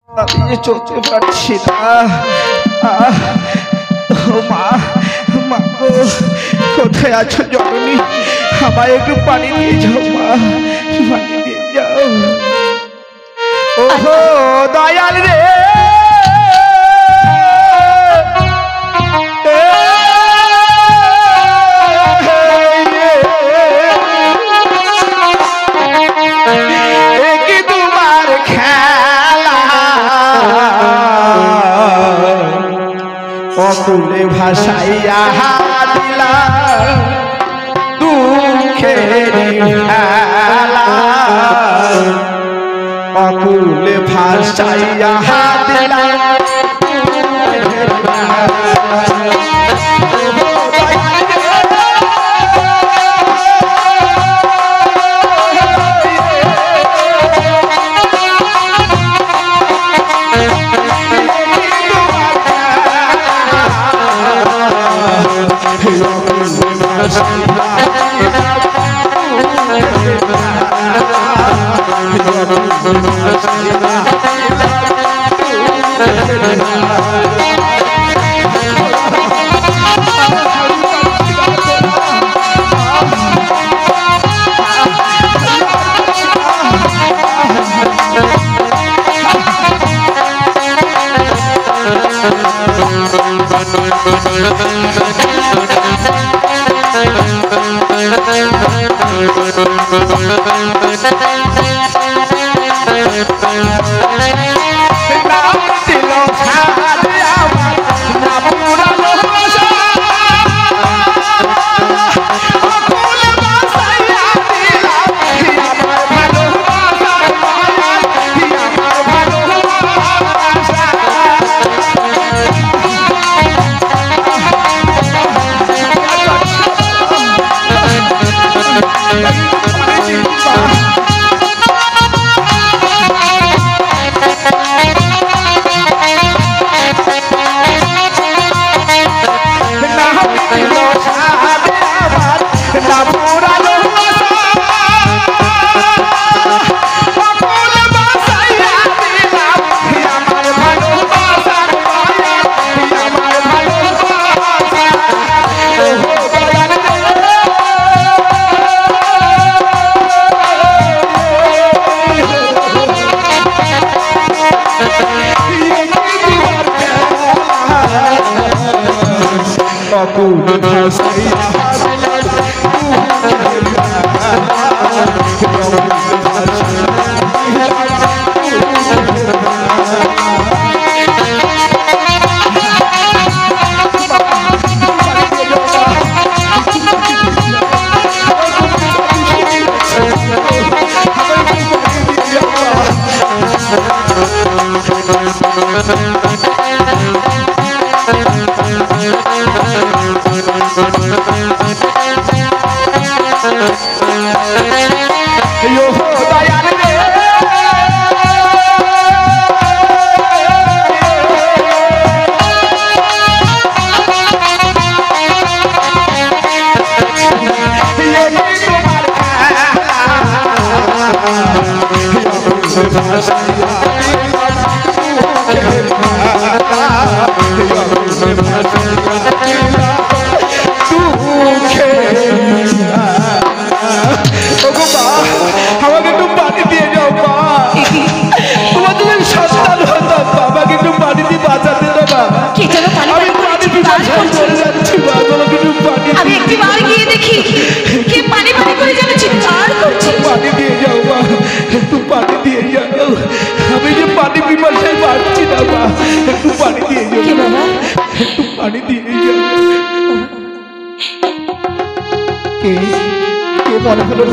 আমি চলতে পারছি না। মা, মা গো, কোথায় আছো জননী? আমায় একটু পানি দিয়ে যাও মা, পানি দিয়ে যাও। ওহো দয়াল রে, কি তোমার খেলা অকুলে ভাসাইয়া দিলা দুঃখের খেলা, অকুলে ভাসাইয়া দিলা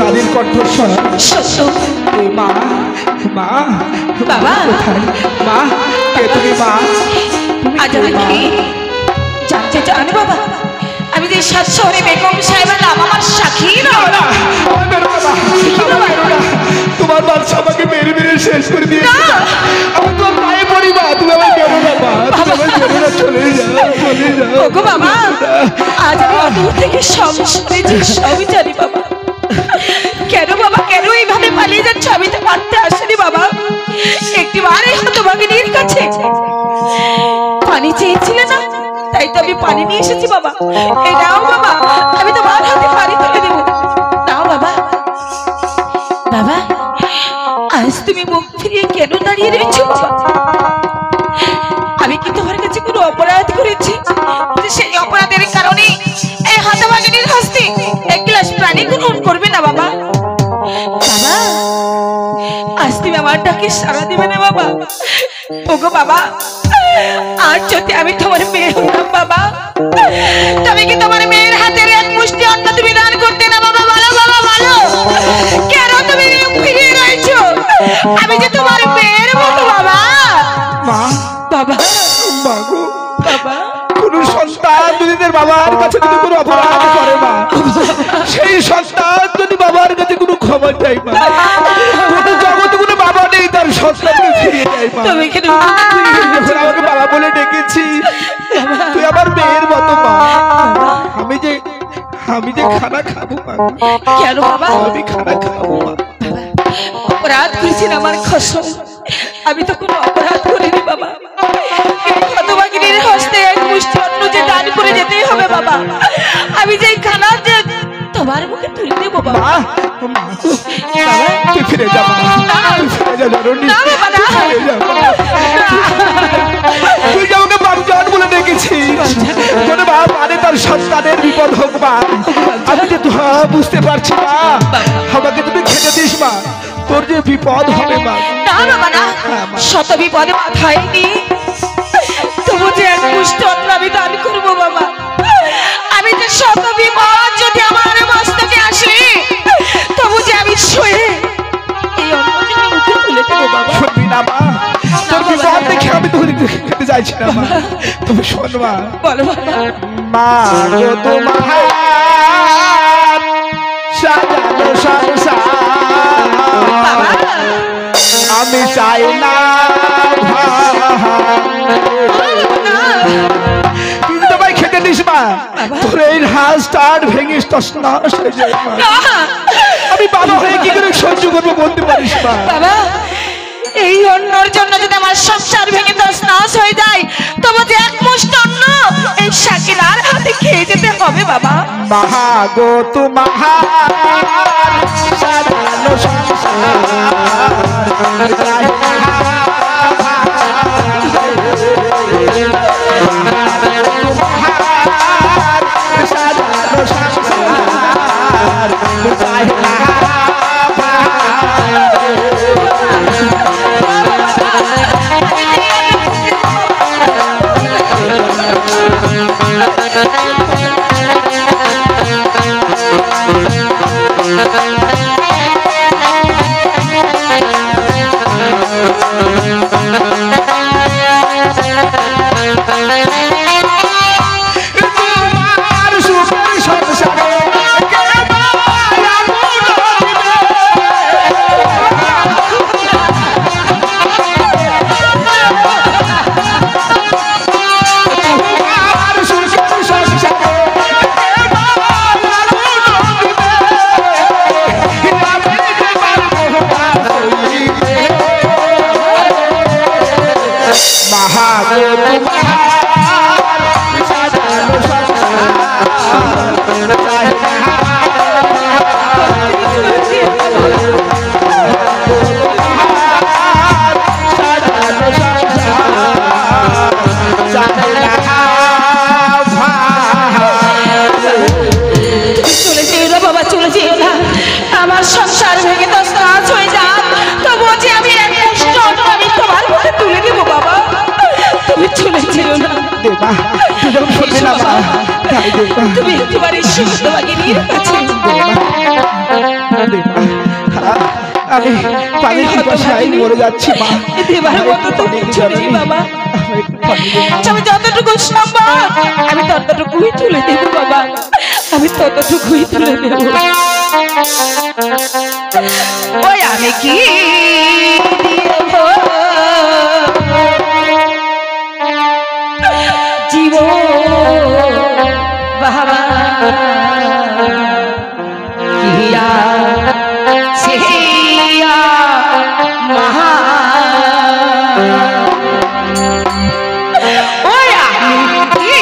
নারীর কণ্ঠস্বর মা, মা, বাবা, মা, কে তুমি? মা, আজ আমি জানতে চান বাবা, আমি যে সাত শহরে বেগম সাহেবের নাম আমার সাক্ষী না। তোমার বাচ্চা আমাকে মেরে মেরে শেষ করে দিয়ে আমি তোমার পায়ে পড়ি। মা, তুমি আমার কেন বাবা, চলে যাও, চলে যাও। ওগো বাবা, আজ আমি দূর থেকে সব শুনেছি, সবই জানি বাবা। কেন বাবা, কেন এইভাবে পালিয়ে যাচ্ছ? আমি তো পারতে আসিনি বাবা। একটিবারে তোমাকে নিয়ে বাবা, এই নাও বাবা, আমি তোমার হাতে পানি তুলে দেবো। নাও বাবা। বাবা, আজ তুমি মুখ ফিরিয়ে কেন দাঁড়িয়ে রয়েছো? আমি কি তোমার কাছে কোনো অপরাধ করেছি যে সেই অপরাধের কারণে এই হতভাগিনীর হস্তে এক গ্লাস পানি গ্রহণ করবে না বাবা? বাবা, আজ তুমি আমার ডাকে সাড়া দিবে না বাবা? ওগো বাবা, আর যদি আমি তোমার মেয়ে হতাম বাবা, তবে কি তোমার মেয়ের হাতের এক মুষ্টি অন্ন তুমি দান করতে না বাবা? বলো বাবা, বলো, কেন তুমি মুখ ফিরিয়ে রয়েছো? আমি যে তোমার মেয়ের মতো বাবা। মা, বাবা, মা গো, বাবা, কোন সন্তান যদি তার বাবার কাছে যদি কোনো অপরাধ করে মা, সেই সন্তান যদি বাবার কাছে কোনো ক্ষমা চাই মা, কোনো জগতে কোনো বাবা নেই তার সন্তানকে ফিরিয়ে দেয় মা। তুমি কেন যখন আমাকে বাবা বলে ডেকেছি, তুই আমার মেয়ের মতো মা। আমি যে খানা খাবো মা, কেন বাবা? আমি খানা খাবো মা। অপরাধ করেছেন আমার কসম, আমি তো কোনো অপরাধ করিনি বাবা। এই হতভাগিনীর হস্তে এক মুষ্টি অন্ন যে দান করে যেতেই হবে বাবা। আমি যে খানা যে তোমার মুখে তুলে দেবো বাবা। মা, মা গো, তুই ফিরে যা মা, তুই ফিরে যা জননী, না বাবা, না। ফিরে যা মা। তুই যে আমাকে বাচ্চান বলে ডেকেছিস, কোনো মা মানে তার সন্তানের বিপদ হোক মা। আমি যে বুঝতে পারছি মা, আমাকে তুমি খেতে দিস মা, তোর যে বিপদ হবে মা। না বাবা, না, শত বিপদে মাথায় নি, তবু যে এক মুষ্টি অন্ন আমি দান করবো বাবা। আমি যে শত বিপদ যদি আমার মস্তকে আসে, তবু যে আমি শুয়ে এই অন্ন যে আমি মুখে তুলে দেবো বাবা। শুনবি না মা, তোর বিপদ দেখে আমি তোর খেতে চাইছি না মা, তুমি শোন মা। বলো বাবা। মা গো, তোমার সাজানো সংসার বাবা, আমি চাই না কিন্তু তোমায় খেতে দিস মা, তোর এই হাঁসটার ভেঙিস তছনছ হয়ে যায় মা। আমি বাবা হয়ে কি করে সহ্য করবো বলতে পারিস মা? বাবা, এই অন্নর জন্য যদি আমার সংসার ভেঙে তছনছ হয়ে যায়, তবু যে এক মুষ্টি অন্ন এই শাকিলার হাতে খেয়ে যেতে হবে বাবা। মা গো, তোমার সাজানো সংসার আমি চাই না। তুমি একেবারে সুস্থভাগিনীর কাছে আমি পানির পিপাসায় মরে যাচ্ছি মা। দেবার মতো তো কিছু নেই বাবা, আমি যতটুকু সম্ভব আমি ততটুকুই তুলে দেবো বাবা, আমি ততটুকুই তুলে দেবো। ওই আমি কি জীবন বাবা কিয়া সেয়া মহা ওই আমি কি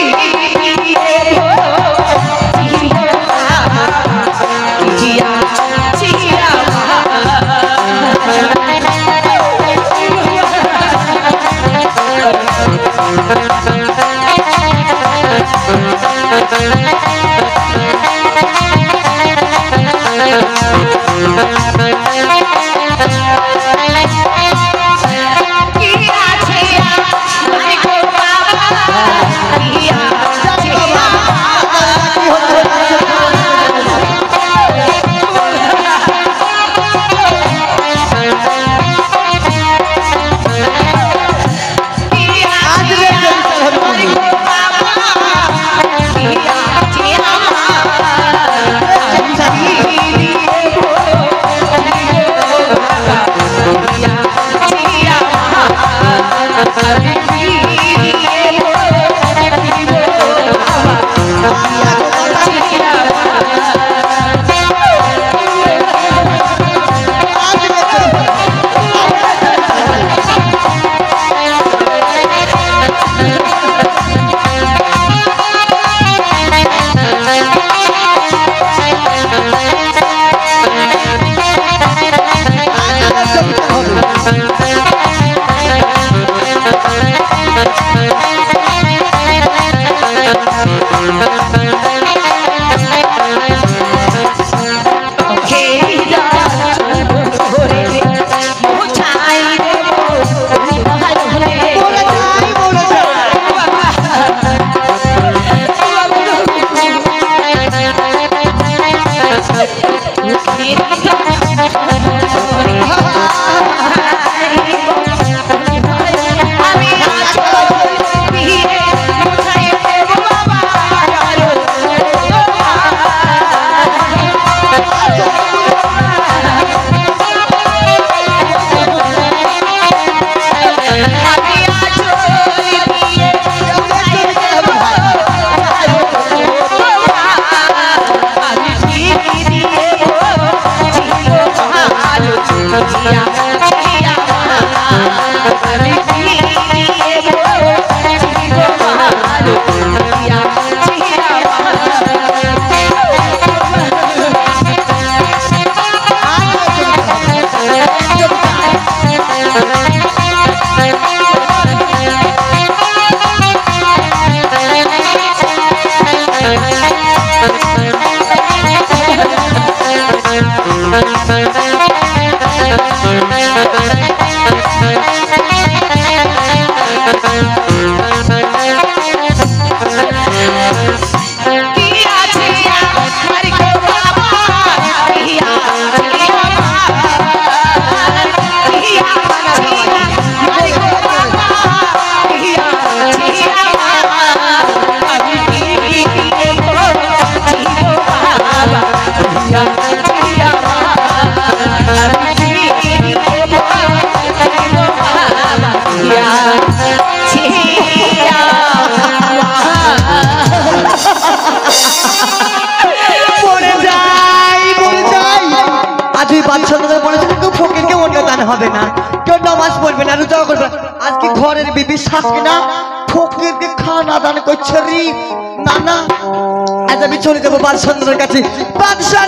হবে না, কেউ নামাজ পড়বে না, রোজা করবে না। আজকে ঘরের বিবি শাশুড়ি না ফকিরকে খানা দান করছে রে। না না, আজ আমি চলে যাবো বাদশাহের কাছে। বাদশাহ